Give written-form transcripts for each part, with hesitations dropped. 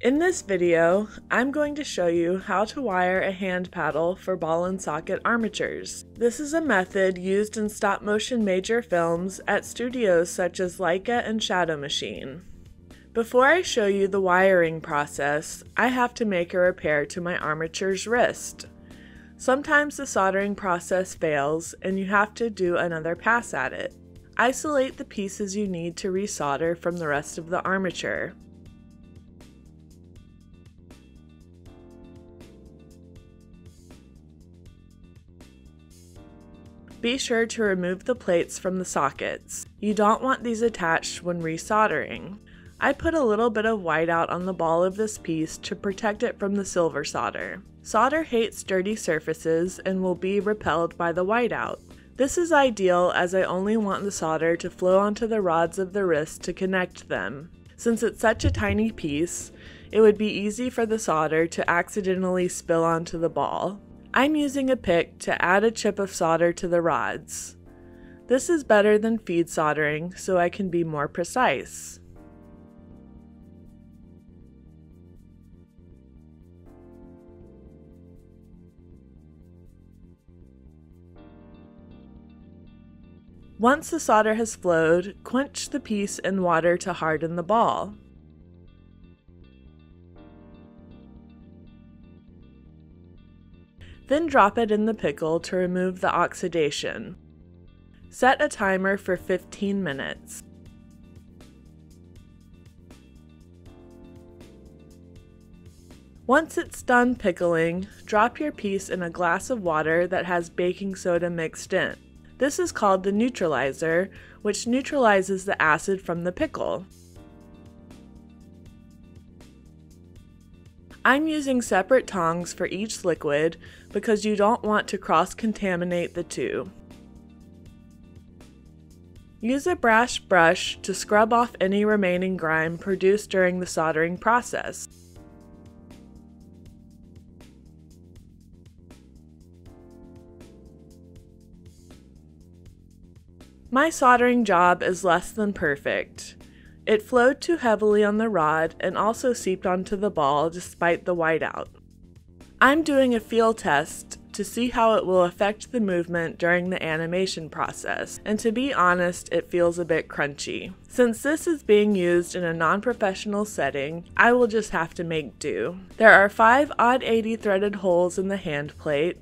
In this video, I'm going to show you how to wire a hand paddle for ball and socket armatures. This is a method used in stop-motion major films at studios such as Leica and Shadow Machine. Before I show you the wiring process, I have to make a repair to my armature's wrist. Sometimes the soldering process fails and you have to do another pass at it. Isolate the pieces you need to resolder from the rest of the armature. Be sure to remove the plates from the sockets. You don't want these attached when resoldering. I put a little bit of whiteout on the ball of this piece to protect it from the silver solder. Solder hates dirty surfaces and will be repelled by the whiteout. This is ideal as I only want the solder to flow onto the rods of the wrist to connect them. Since it's such a tiny piece, it would be easy for the solder to accidentally spill onto the ball. I'm using a pick to add a chip of solder to the rods. This is better than feed soldering, so I can be more precise. Once the solder has flowed, quench the piece in water to harden the ball. Then drop it in the pickle to remove the oxidation. Set a timer for 15 minutes. Once it's done pickling, drop your piece in a glass of water that has baking soda mixed in. This is called the neutralizer, which neutralizes the acid from the pickle. I'm using separate tongs for each liquid because you don't want to cross-contaminate the two. Use a brass brush to scrub off any remaining grime produced during the soldering process. My soldering job is less than perfect. It flowed too heavily on the rod and also seeped onto the ball despite the whiteout. I'm doing a feel test to see how it will affect the movement during the animation process, and to be honest, it feels a bit crunchy. Since this is being used in a non-professional setting, I will just have to make do. There are 5 odd 80 threaded holes in the hand plate,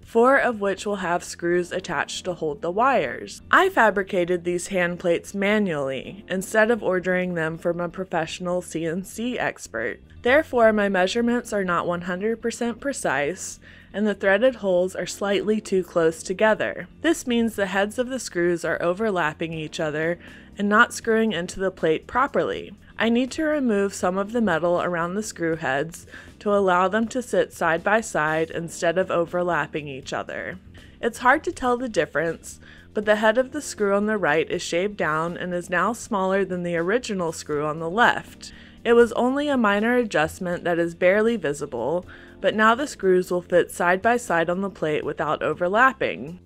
4 of which will have screws attached to hold the wires. I fabricated these hand plates manually, instead of ordering them from a professional CNC expert. Therefore, my measurements are not 100% precise, and the threaded holes are slightly too close together. This means the heads of the screws are overlapping each other and not screwing into the plate properly. I need to remove some of the metal around the screw heads to allow them to sit side by side instead of overlapping each other. It's hard to tell the difference, but the head of the screw on the right is shaved down and is now smaller than the original screw on the left. It was only a minor adjustment that is barely visible, but now the screws will fit side by side on the plate without overlapping.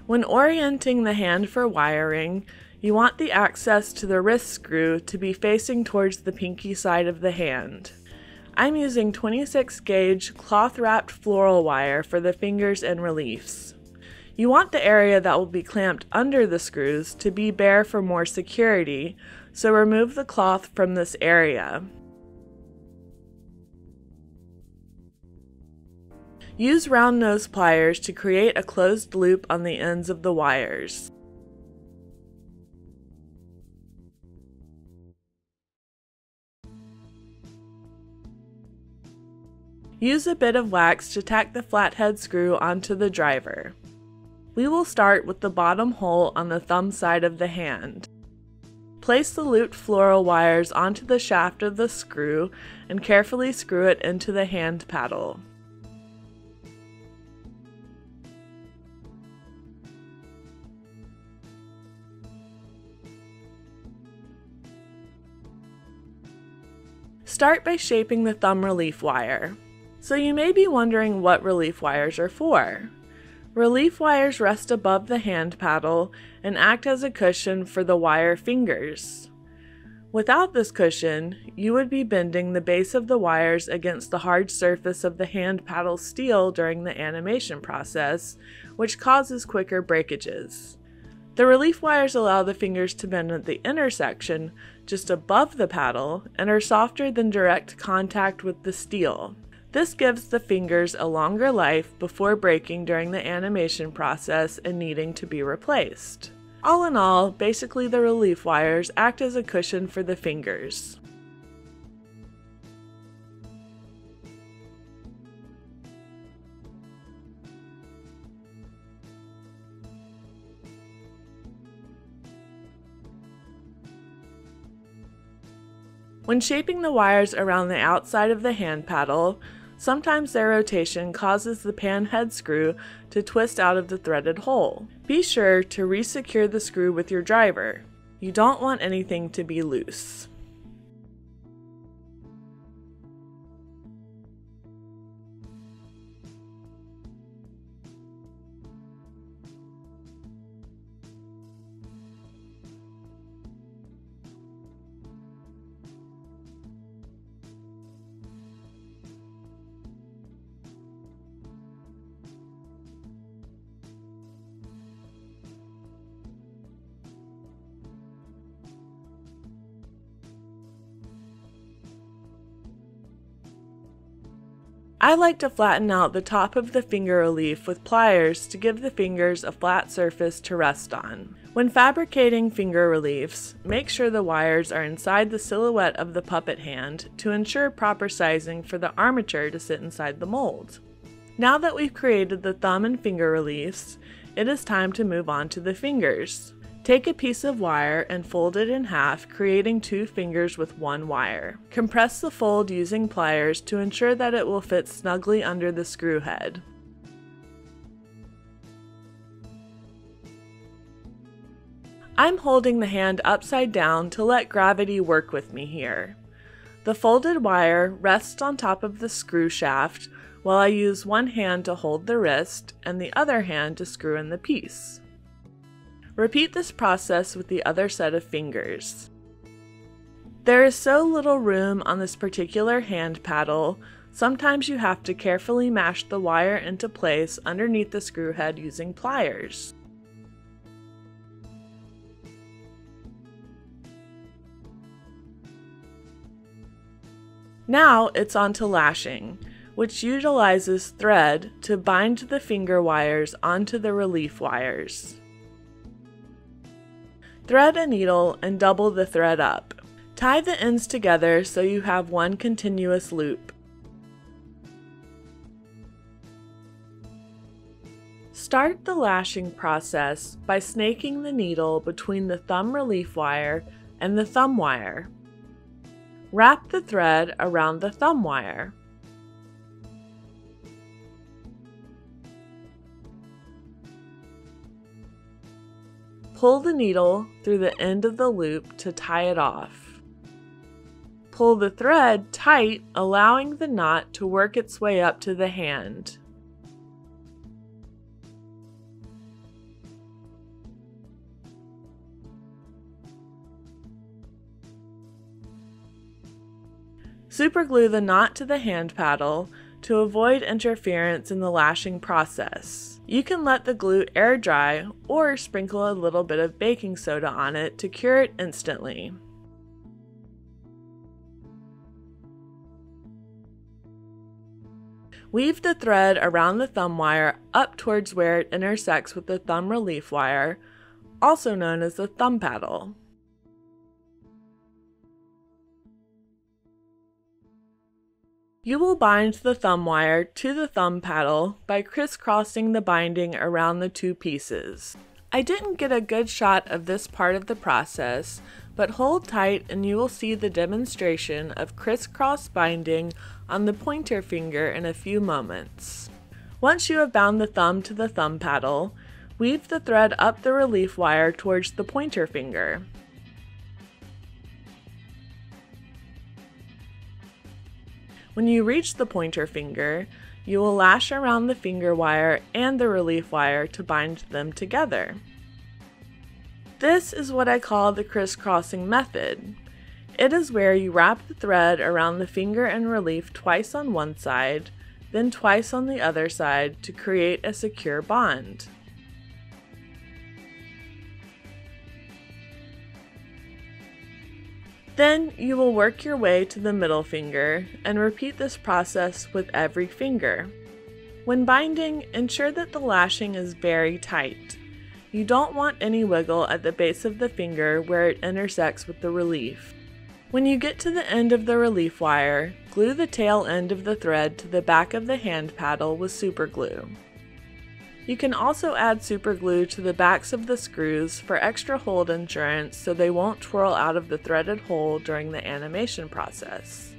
When orienting the hand for wiring, you want the access to the wrist screw to be facing towards the pinky side of the hand. I'm using 26 gauge cloth wrapped floral wire for the fingers and reliefs. You want the area that will be clamped under the screws to be bare for more security, so remove the cloth from this area. Use round nose pliers to create a closed loop on the ends of the wires. Use a bit of wax to tack the flathead screw onto the driver. We will start with the bottom hole on the thumb side of the hand. Place the looped floral wires onto the shaft of the screw and carefully screw it into the hand paddle. Start by shaping the thumb relief wire. So you may be wondering what relief wires are for. Relief wires rest above the hand paddle and act as a cushion for the wire fingers. Without this cushion, you would be bending the base of the wires against the hard surface of the hand paddle steel during the animation process, which causes quicker breakages. The relief wires allow the fingers to bend at the intersection just above the paddle and are softer than direct contact with the steel. This gives the fingers a longer life before breaking during the animation process and needing to be replaced. All in all, basically the relief wires act as a cushion for the fingers. When shaping the wires around the outside of the hand paddle, sometimes their rotation causes the pan head screw to twist out of the threaded hole. Be sure to re-secure the screw with your driver. You don't want anything to be loose. I like to flatten out the top of the finger relief with pliers to give the fingers a flat surface to rest on. When fabricating finger reliefs, make sure the wires are inside the silhouette of the puppet hand to ensure proper sizing for the armature to sit inside the mold. Now that we've created the thumb and finger reliefs, it is time to move on to the fingers. Take a piece of wire and fold it in half, creating two fingers with one wire. Compress the fold using pliers to ensure that it will fit snugly under the screw head. I'm holding the hand upside down to let gravity work with me here. The folded wire rests on top of the screw shaft while I use one hand to hold the wrist and the other hand to screw in the piece. Repeat this process with the other set of fingers. There is so little room on this particular hand paddle, sometimes you have to carefully mash the wire into place underneath the screw head using pliers. Now it's on to lashing, which utilizes thread to bind the finger wires onto the relief wires. Thread a needle and double the thread up. Tie the ends together so you have one continuous loop. Start the lashing process by snaking the needle between the thumb relief wire and the thumb wire. Wrap the thread around the thumb wire. Pull the needle through the end of the loop to tie it off. Pull the thread tight, allowing the knot to work its way up to the hand. Superglue the knot to the hand paddle to avoid interference in the lashing process. You can let the glue air dry or sprinkle a little bit of baking soda on it to cure it instantly. Weave the thread around the thumb wire up towards where it intersects with the thumb relief wire, also known as the thumb paddle. You will bind the thumb wire to the thumb paddle by crisscrossing the binding around the two pieces. I didn't get a good shot of this part of the process, but hold tight and you will see the demonstration of crisscross binding on the pointer finger in a few moments. Once you have bound the thumb to the thumb paddle, weave the thread up the relief wire towards the pointer finger. When you reach the pointer finger, you will lash around the finger wire and the relief wire to bind them together. This is what I call the crisscrossing method. It is where you wrap the thread around the finger and relief twice on one side, then twice on the other side to create a secure bond. Then you will work your way to the middle finger and repeat this process with every finger. When binding, ensure that the lashing is very tight. You don't want any wiggle at the base of the finger where it intersects with the relief. When you get to the end of the relief wire, glue the tail end of the thread to the back of the hand paddle with super glue. You can also add super glue to the backs of the screws for extra hold insurance so they won't twirl out of the threaded hole during the animation process.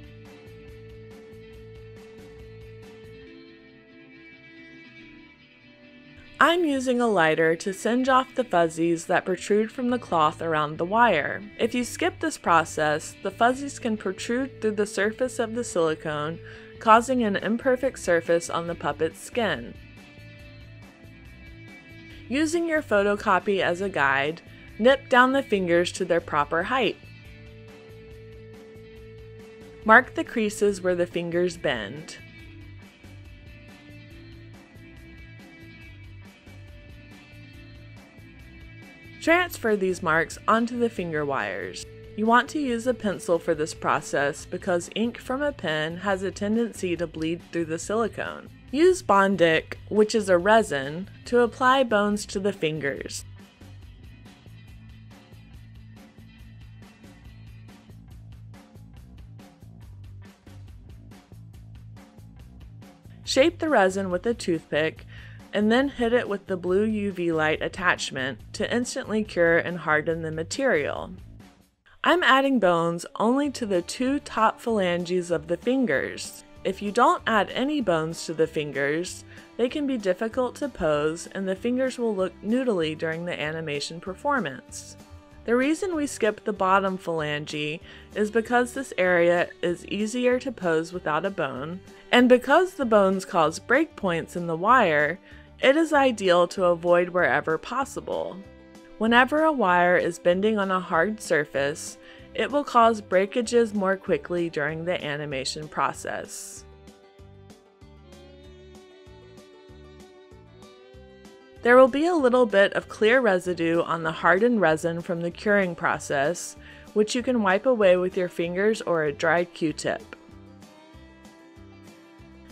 I'm using a lighter to singe off the fuzzies that protrude from the cloth around the wire. If you skip this process, the fuzzies can protrude through the surface of the silicone, causing an imperfect surface on the puppet's skin. Using your photocopy as a guide, nip down the fingers to their proper height. Mark the creases where the fingers bend. Transfer these marks onto the finger wires. You want to use a pencil for this process because ink from a pen has a tendency to bleed through the silicone. Use Bondic, which is a resin, to apply bones to the fingers. Shape the resin with a toothpick and then hit it with the blue UV light attachment to instantly cure and harden the material. I'm adding bones only to the two top phalanges of the fingers. If you don't add any bones to the fingers, they can be difficult to pose and the fingers will look noodly during the animation performance. The reason we skip the bottom phalange is because this area is easier to pose without a bone, and because the bones cause breakpoints in the wire, it is ideal to avoid wherever possible. Whenever a wire is bending on a hard surface, it will cause breakages more quickly during the animation process. There will be a little bit of clear residue on the hardened resin from the curing process, which you can wipe away with your fingers or a dry Q-tip.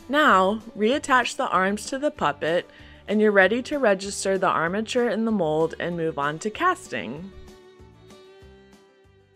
Now, reattach the arms to the puppet and you're ready to register the armature in the mold and move on to casting.